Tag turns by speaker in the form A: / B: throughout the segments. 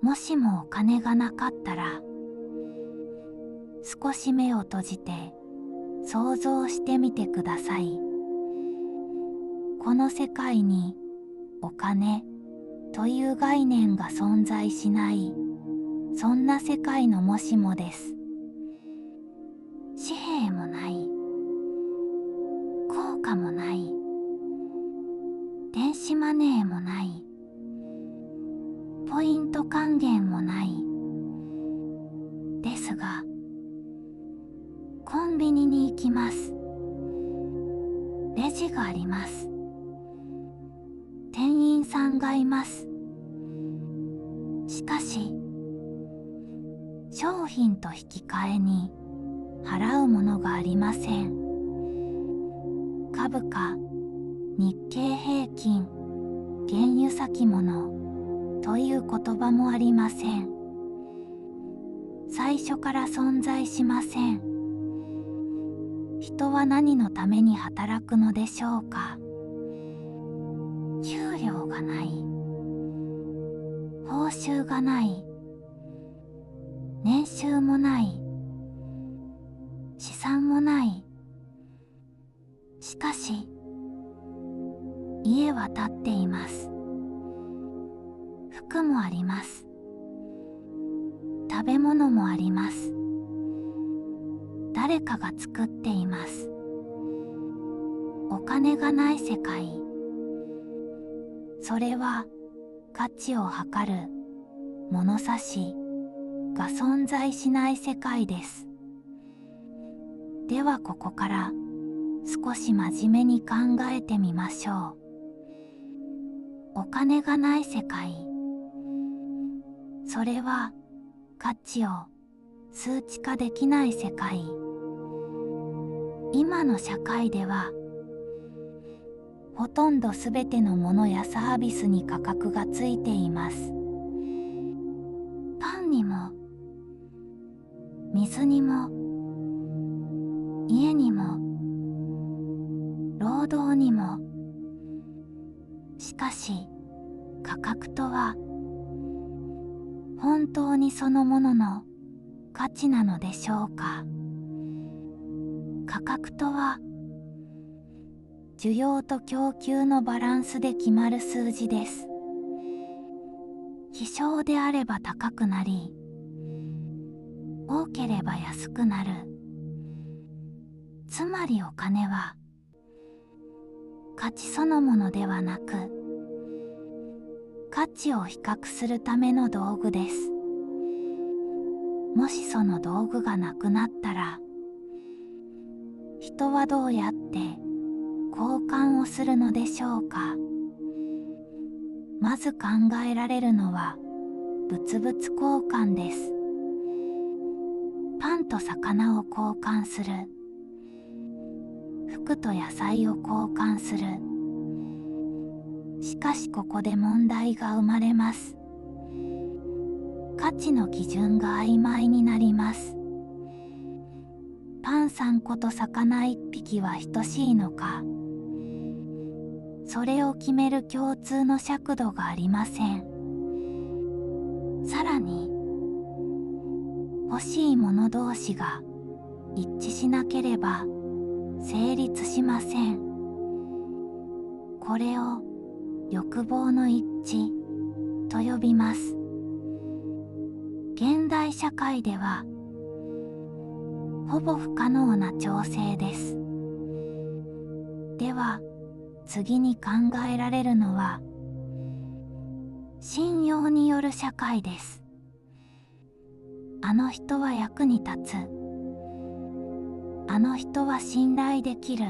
A: もしもお金がなかったら、少し目を閉じて想像してみてください。この世界にお金という概念が存在しない、そんな世界のもしもです。紙幣もない、硬貨もない、電子マネーもない、ポイント還元もない。ですが、コンビニに行きます。レジがあります。店員さんがいます。しかし、商品と引き換えに払うものがありません。株価、日経平均、原油先物という言葉もありません。最初から存在しません。人は何のために働くのでしょうか。給料がない、報酬がない、年収もない、資産もない。しかし、家は建っています。服もあります。食べ物もあります。誰かが作っています。お金がない世界、それは価値を測る物差しが存在しない世界です。ではここから少し真面目に考えてみましょう。お金がない世界、それは価値を数値化できない世界。今の社会ではほとんどすべてのものやサービスに価格がついています。パンにも水にも家にも労働にも。しかし価格とは本当にそのものの価値なのでしょうか。価格とは需要と供給のバランスで決まる数字です。希少であれば高くなり、多ければ安くなる。つまりお金は価値そのものではなく、価値を比較するための道具です。もしその道具がなくなったら、人はどうやって交換をするのでしょうか。まず考えられるのは物々交換です。パンと魚を交換する。服と野菜を交換する。しかしここで問題が生まれます。価値の基準が曖昧になります。パン3個と魚1匹は等しいのか。それを決める共通の尺度がありません。さらに、欲しいもの同士が一致しなければ成立しません。これを欲望の一致と呼びます。現代社会ではほぼ不可能な調整です。では次に考えられるのは信用による社会です。あの人は役に立つ。あの人は信頼できる。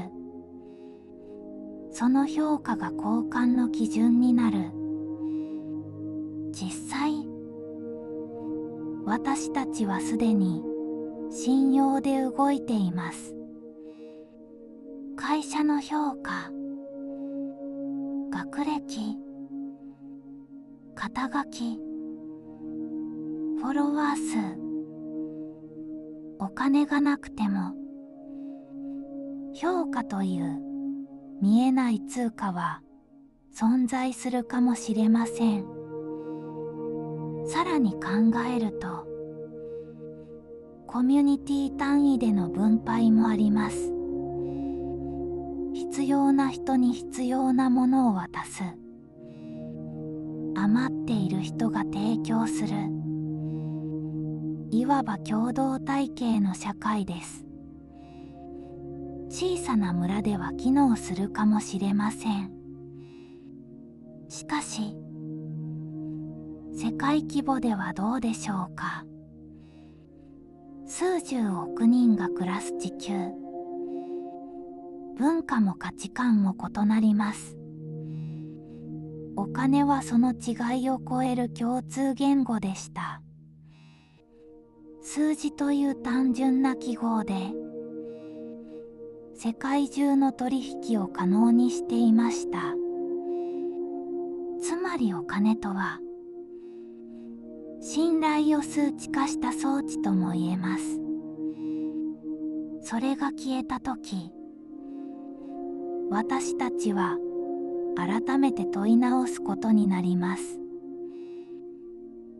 A: その評価が交換の基準になる。実際、私たちはすでに信用で動いています。会社の評価、学歴、肩書き、フォロワー数、お金がなくても評価という見えない通貨は存在するかもしれません。さらに考えると、コミュニティ単位での分配もあります。必要な人に必要なものを渡す。余っている人が提供する。いわば共同体系の社会です。小さな村では機能するかもしれません。しかし、世界規模ではどうでしょうか。数十億人が暮らす地球。文化も価値観も異なります。お金はその違いを超える共通言語でした。数字という単純な記号で、世界中の取引を可能にしていました。つまりお金とは、信頼を数値化した装置とも言えます。それが消えたとき、私たちは改めて問い直すことになります。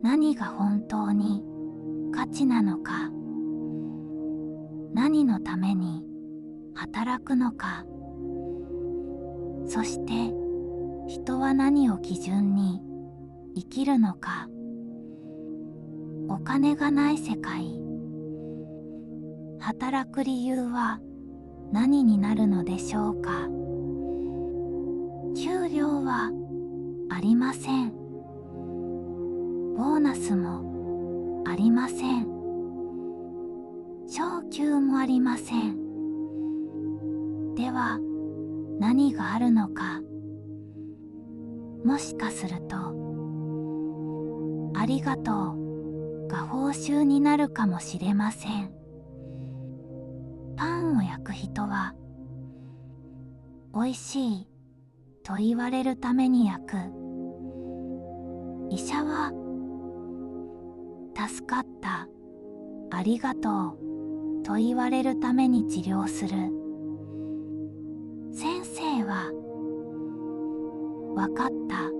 A: 何が本当に価値なのか、何のために働くのか、そして人は何を基準に生きるのか。お金がない世界、働く理由は何になるのでしょうか。給料はありません。ボーナスもありません。昇給もありません。では何があるのか。もしかすると、ありがとうが報酬になるかもしれません。パンを焼く人は、おいしいと言われるために焼く。医者は、助かった、ありがとうと言われるために治療する。先生は、わかった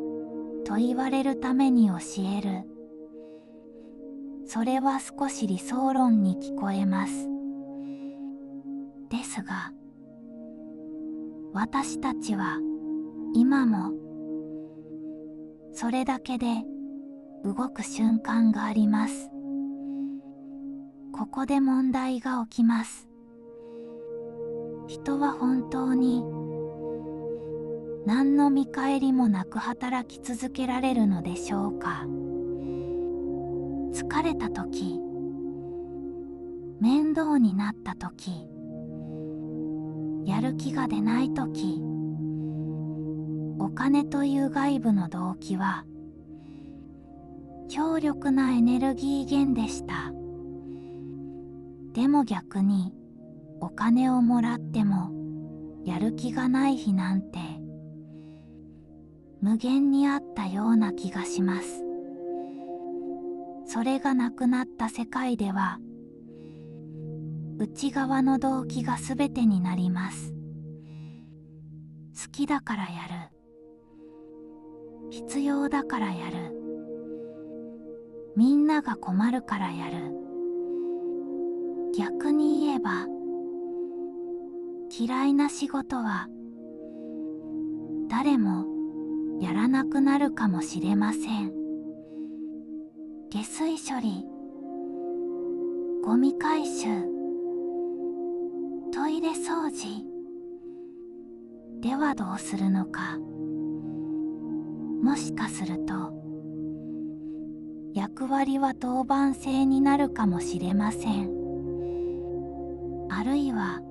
A: と言われるために教える。それは少し理想論に聞こえます。ですが、私たちは今もそれだけで動く瞬間があります。ここで問題が起きます。人は本当に何の見返りもなく働き続けられるのでしょうか。疲れたとき、面倒になったとき、やる気が出ないとき、お金という外部の動機は強力なエネルギー源でした。でも逆にお金をもらってもやる気がない日なんて無限にあったような気がします。それがなくなった世界では、内側の動機がすべてになります。好きだからやる。必要だからやる。みんなが困るからやる。逆に言えば、嫌いな仕事は誰もやらなくなるかもしれません。下水処理、ゴミ回収、トイレ掃除ではどうするのか。もしかすると役割は当番制になるかもしれません。あるいは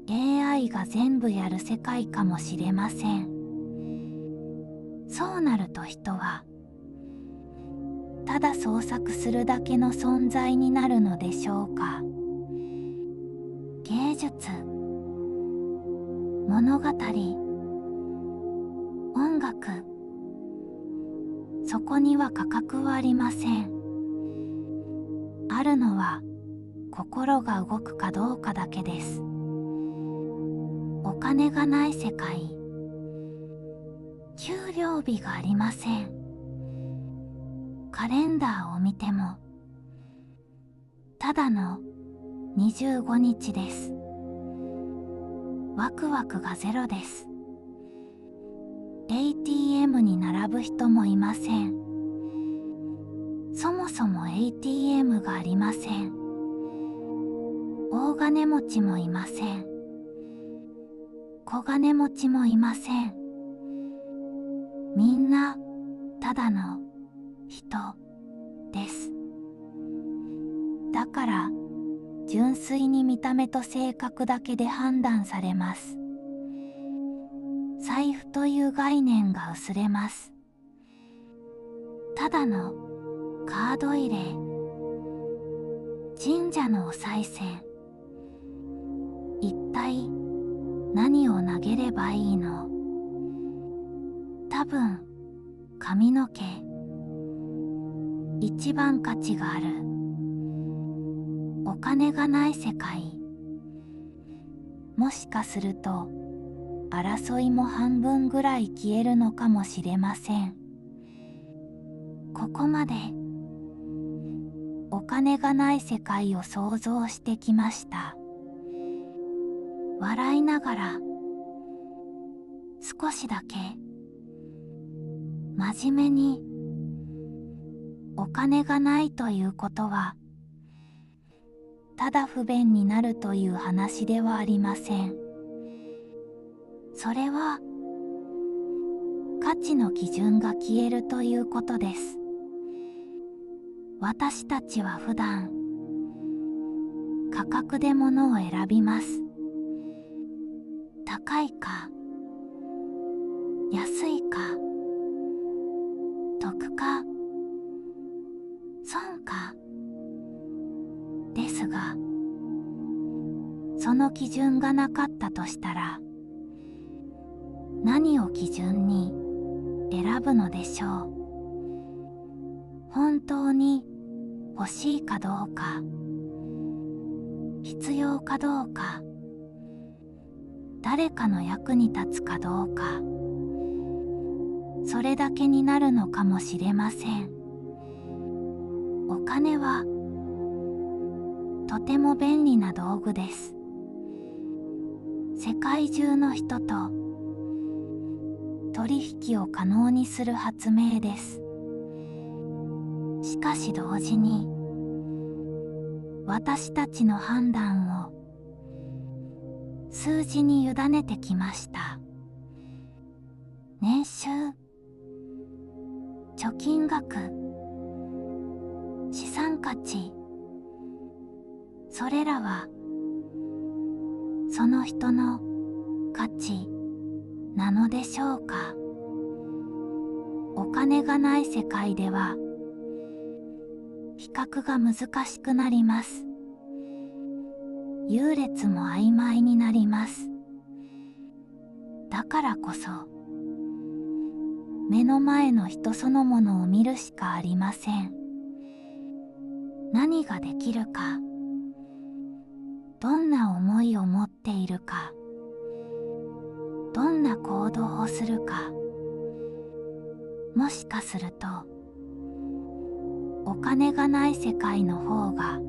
A: AI が全部やる世界かもしれません。そうなると人はただ創作するだけの存在になるのでしょうか。芸術、物語、音楽、そこには価格はありません。あるのは心が動くかどうかだけです。お金がない世界、給料日がありません。カレンダーを見てもただの25日です。ワクワクがゼロです。ATM に並ぶ人もいません。そもそも ATM がありません。大金持ちもいません。小金持ちもいません。みんなただの人です。だから純粋に見た目と性格だけで判断されます。財布という概念が薄れます。ただのカード入れ、神社のお賽銭、一体何を投げればいいの？多分髪の毛、一番価値がある。お金がない世界、もしかすると争いも半分ぐらい消えるのかもしれません。ここまでお金がない世界を想像してきました。笑いながら少しだけ真面目に、お金がないということはただ不便になるという話ではありません。それは価値の基準が消えるということです。私たちは普段価格で物を選びます。高いか安いか、得か損かですが、その基準がなかったとしたら何を基準に選ぶのでしょう。本当に欲しいかどうか、必要かどうか、誰かの役に立つかどうか、それだけになるのかもしれません。お金はとても便利な道具です。世界中の人と取引を可能にする発明です。しかし同時に私たちの判断を数字に委ねてきました。年収、貯金額、資産価値、それらはその人の価値なのでしょうか。お金がない世界では比較が難しくなります。優劣も曖昧になります。だからこそ目の前の人そのものを見るしかありません。何ができるか、どんな思いを持っているか、どんな行動をするか、もしかするとお金がない世界の方が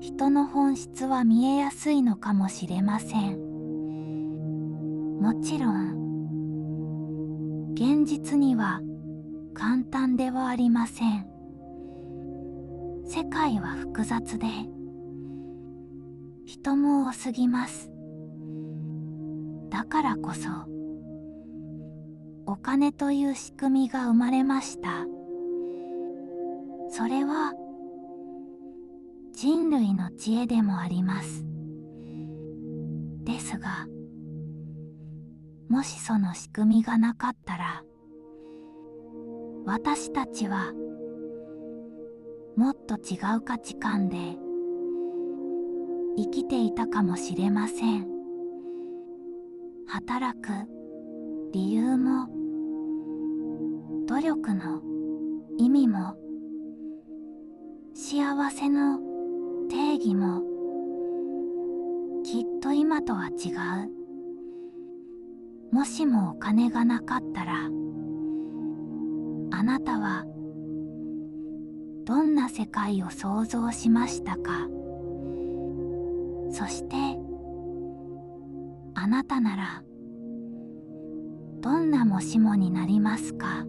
A: 人の本質は見えやすいのかもしれません。もちろん現実には簡単ではありません。世界は複雑で人も多すぎます。だからこそお金という仕組みが生まれました。それは人類の知恵でもあります。ですが、もしその仕組みがなかったら、私たちはもっと違う価値観で生きていたかもしれません。働く理由も努力の意味も幸せの定義もきっと今とは違う。もしもお金がなかったら、あなたはどんな世界を想像しましたか。そしてあなたならどんなもしもになりますか。